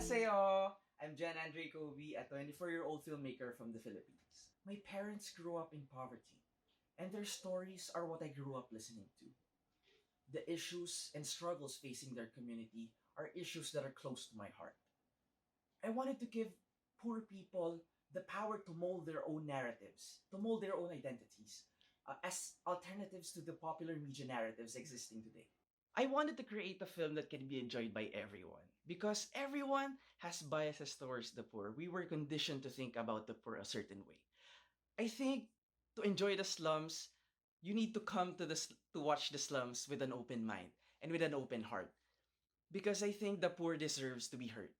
Annyeonghaseyo! I'm Andrei Cobey, a 24-year-old filmmaker from the Philippines. My parents grew up in poverty, and their stories are what I grew up listening to. The issues and struggles facing their community are issues that are close to my heart. I wanted to give poor people the power to mold their own narratives, to mold their own identities, as alternatives to the popular media narratives existing today. I wanted to create a film that can be enjoyed by everyone because everyone has biases towards the poor. We were conditioned to think about the poor a certain way. I think to enjoy the slums, you need to come to watch the slums with an open mind and with an open heart because I think the poor deserves to be heard.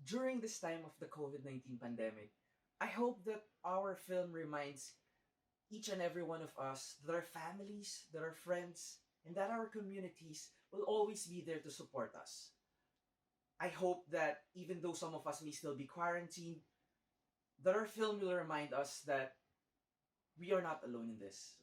During this time of the COVID-19 pandemic, I hope that our film reminds each and every one of us that our families, that our friends, and that our communities will always be there to support us. I hope that even though some of us may still be quarantined, that our film will remind us that we are not alone in this.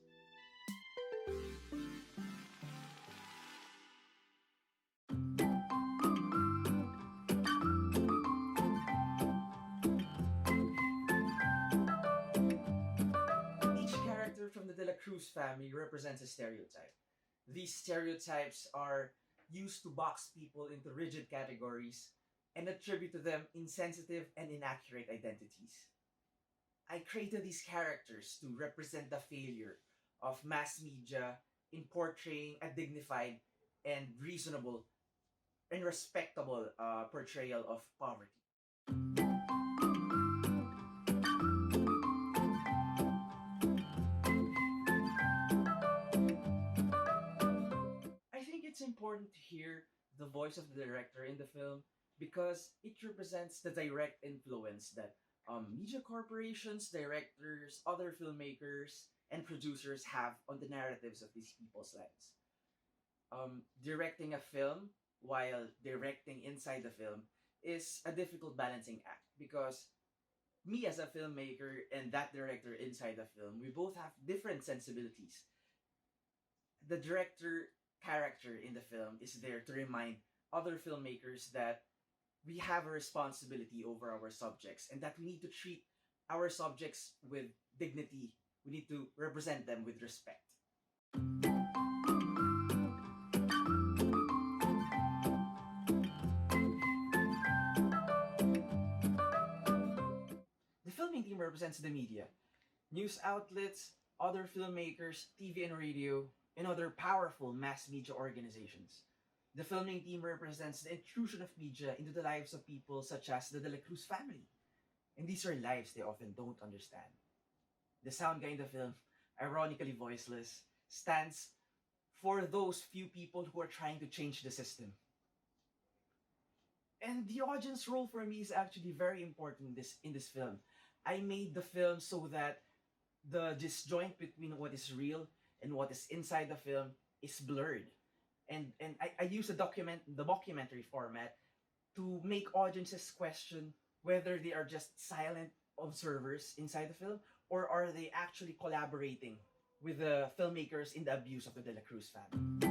Each character from the De La Cruz family represents a stereotype. These stereotypes are used to box people into rigid categories and attribute to them insensitive and inaccurate identities. I created these characters to represent the failure of mass media in portraying a dignified and reasonable and respectable portrayal of poverty. I think it's important to hear the voice of the director in the film because it represents the direct influence that media corporations, directors, other filmmakers, and producers have on the narratives of these people's lives. Directing a film while directing inside the film is a difficult balancing act because me as a filmmaker and that director inside the film, we both have different sensibilities. The director character in the film is there to remind other filmmakers that we have a responsibility over our subjects and that we need to treat our subjects with dignity. We need to represent them with respect. The filming team represents the media, news outlets, other filmmakers, TV and radio, and other powerful mass media organizations. The filming team represents the intrusion of media into the lives of people such as the De La Cruz family. And these are lives they often don't understand. The sound guy in the film, ironically voiceless, stands for those few people who are trying to change the system. And the audience role for me is actually very important in this film. I made the film so that the disjoint between what is real and what is inside the film is blurred. And I use the mockumentary format to make audiences question whether they are just silent observers inside the film or are they actually collaborating with the filmmakers in the abuse of the De La Cruz family.